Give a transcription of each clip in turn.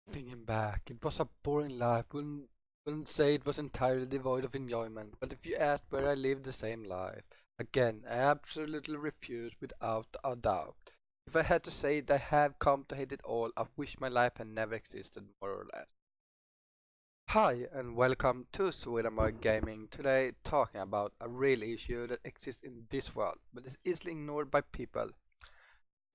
Thinking back, it was a boring life. Wouldn't say it was entirely devoid of enjoyment, but if you asked where I lived the same life, again, I absolutely refuse without a doubt. If I had to say it, I have come to hate it all. I wish my life had never existed, more or less. Hi, and welcome to Sweden Gaming. Today, talking about a real issue that exists in this world, but is easily ignored by people.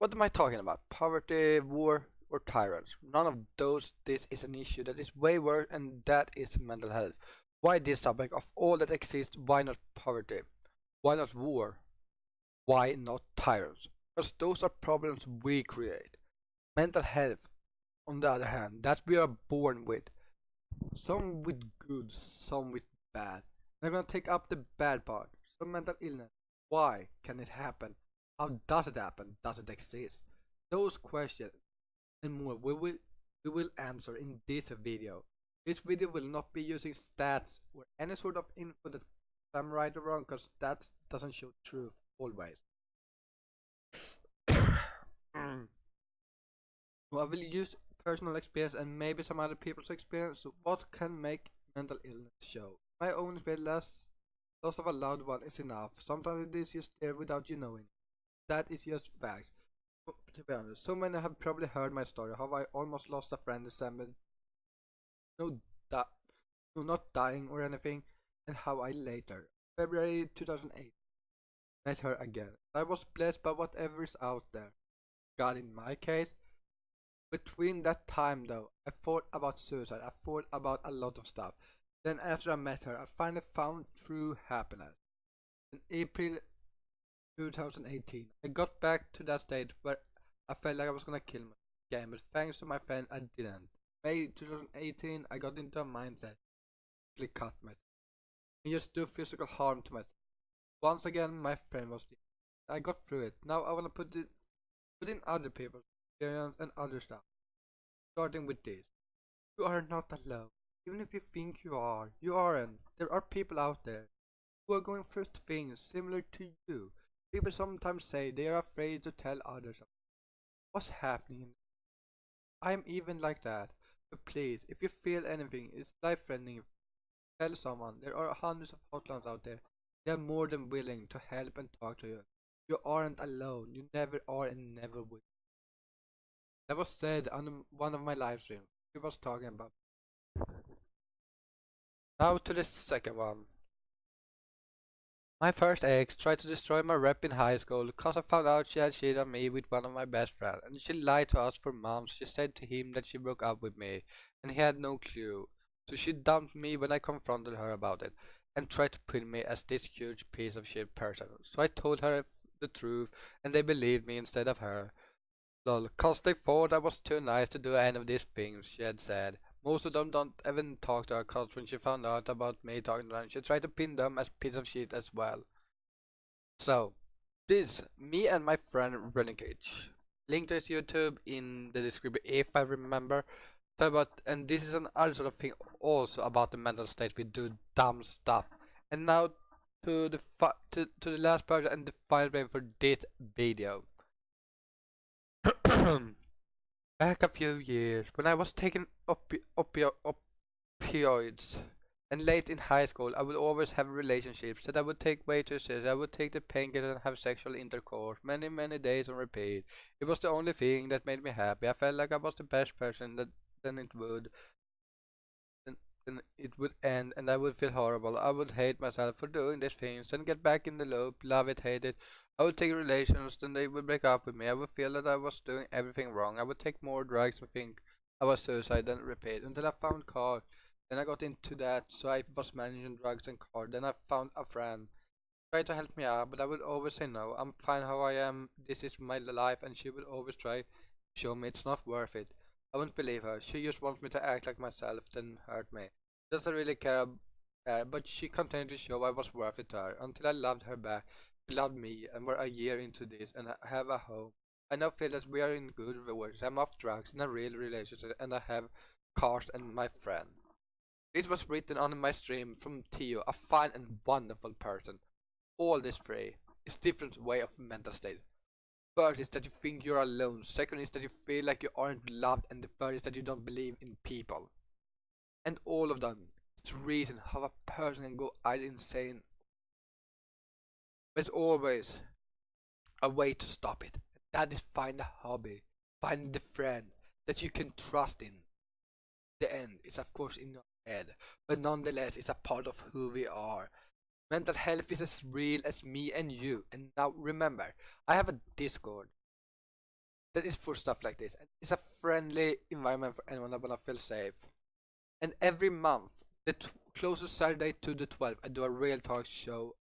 What am I talking about? Poverty, war, or tyrants? None of those. This is an issue that is way worse, and that is mental health. Why this topic? Of all that exists, why not poverty? Why not war? Why not tyrants? Because those are problems we create. Mental health, on the other hand, that we are born with. Some with good, some with bad. And I'm gonna take up the bad part. Some mental illness. Why can it happen? How does it happen? Does it exist? Those questions and more we will answer in this video. This video will not be using stats or any sort of info that I'm right or wrong, because that doesn't show truth always. I will use personal experience and maybe some other people's experience. So what can make mental illness show? My own experience, loss of a loved one is enough. Sometimes it is just there without you knowing. That is just fact. To be honest, so many have probably heard my story, how I almost lost a friend in December. No, that, no, not dying or anything, and how I later, February 2008, met her again. I was blessed by whatever is out there. God, in my case, between that time though, I thought about suicide, I thought about a lot of stuff. Then after I met her, I finally found true happiness. In April 2018, I got back to that stage where I felt like I was gonna kill myself again, but thanks to my friend, I didn't. May 2018, I got into a mindset to cut myself and just do physical harm to myself. Once again, my friend was there. I got through it. Now I wanna put in other people's experience and other stuff. Starting with this. You are not alone. Even if you think you aren't. There are people out there who are going through things similar to you. People sometimes say they are afraid to tell others what's happening. I'm even like that. But please, if you feel anything is life threatening, tell someone. There are hundreds of hotlines out there. They are more than willing to help and talk to you. You aren't alone. You never are and never will. That was said on one of my live streams. He was talking about. Now to the second one. My first ex tried to destroy my rep in high school because I found out she had cheated on me with one of my best friends, and she lied to us for months. She said to him that she broke up with me, and he had no clue. So she dumped me when I confronted her about it, and tried to pin me as this huge piece of shit person. So I told her the truth, and they believed me instead of her. Lol, cause they thought I was too nice to do any of these things, she had said. Most of them don't even talk to her, cause when she found out about me talking to them, she tried to pin them as piece of shit as well. So, this, me and my friend Renegade. Link to his YouTube in the description if I remember. So about, and this is another sort of thing also about the mental state. We do dumb stuff. And now to the to the last part and the final frame for this video. Back a few years, when I was taking opioids, and late in high school, I would always have relationships that I would take way too serious. I would take the painkiller and have sexual intercourse many, many days on repeat. It was the only thing that made me happy. I felt like I was the best person that then it would then it would end and I would feel horrible. I would hate myself for doing these things, then get back in the loop, love it, hate it. I would take relations, then they would break up with me. I would feel that I was doing everything wrong. I would take more drugs and think I was suicide, then repeat until I found car. Then I got into that, so I was managing drugs and car. Then I found a friend, tried to help me out, but I would always say no. I'm fine how I am. This is my life, and she would always try to show me it's not worth it. I wouldn't believe her. She just wants me to act like myself, then hurt me. Doesn't really care, but she continued to show I was worth it to her until I loved her back. She loved me, and we're a year into this, and I have a home. I now feel that we are in good rewards. I'm off drugs in a real relationship, and I have cars and my friend. This was written on my stream from Tio, a fine and wonderful person. All this free. It's different way of mental state. First is that you think you're alone. Second is that you feel like you aren't loved. And the third is that you don't believe in people. And all of them is the reason how a person can go either insane. But it's always a way to stop it. That is find a hobby. Find the friend that you can trust in. The end is of course in your head. But nonetheless it's a part of who we are. Mental health is as real as me and you. And now remember, I have a Discord that is for stuff like this. And it's a friendly environment for anyone that wanna feel safe. And every month, the closest Saturday to the 12th, I do a real talk show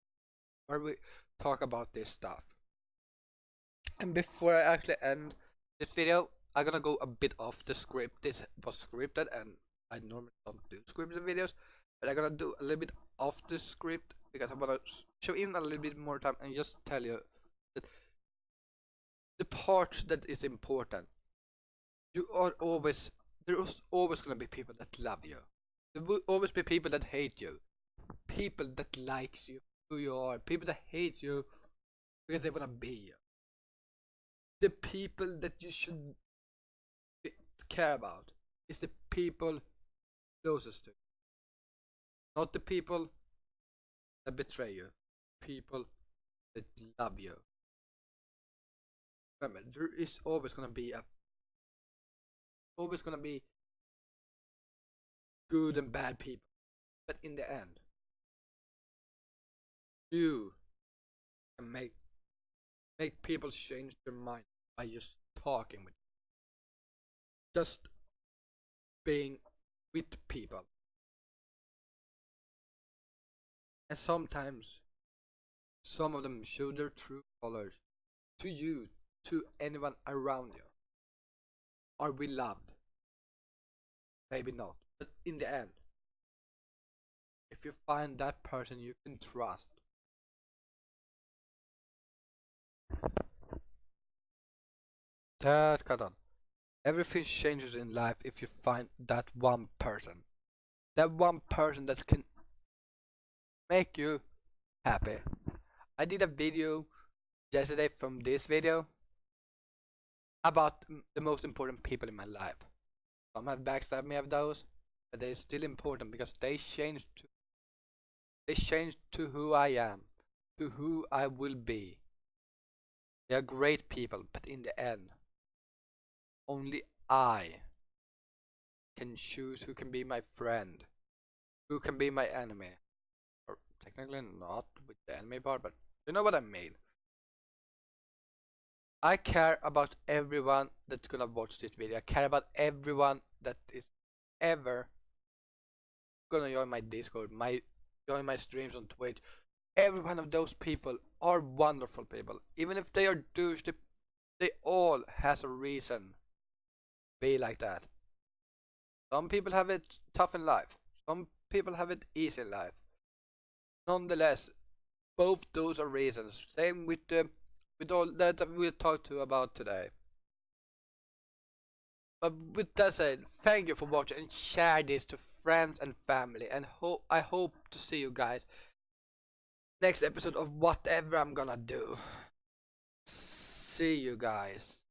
where we talk about this stuff. And before I actually end this video, I'm gonna go a bit off the script. This was scripted, and I normally don't do scripted videos, but I'm gonna do a little bit off the script because I wanna show in a little bit more time and just tell you that the part that is important. You are always There's always gonna be people that love you. There will always be people that hate you. People that likes you who you are. People that hate you because they wanna be you. The people that you should care about is the people closest to you. Not the people that betray you. People that love you. Remember, there is always gonna be good and bad people. But in the end, you can make people change their mind by just talking with them. Just being with people. And sometimes some of them show their true colors to you, to anyone around you. Are we loved? Maybe not. But in the end, if you find that person you can trust, that's cut on. Everything changes in life if you find that one person. That one person that can make you happy. I did a video yesterday from this video about the most important people in my life. Some have backstabbed me of those, but they're still important because they changed to who I am, to who I will be. They are great people, but in the end, only I can choose who can be my friend, who can be my enemy. Or technically not with the enemy part, but you know what I mean. I care about everyone that's gonna watch this video. I care about everyone that is ever gonna join my Discord, join my streams on Twitch. Every one of those people are wonderful people. Even if they are douche, they all has a reason to be like that. Some people have it tough in life. Some people have it easy in life. Nonetheless, both those are reasons. Same with all that we'll talk to about today. But with that said, thank you for watching and share this to friends and family, and I hope to see you guys next episode of whatever I'm gonna do. See you guys.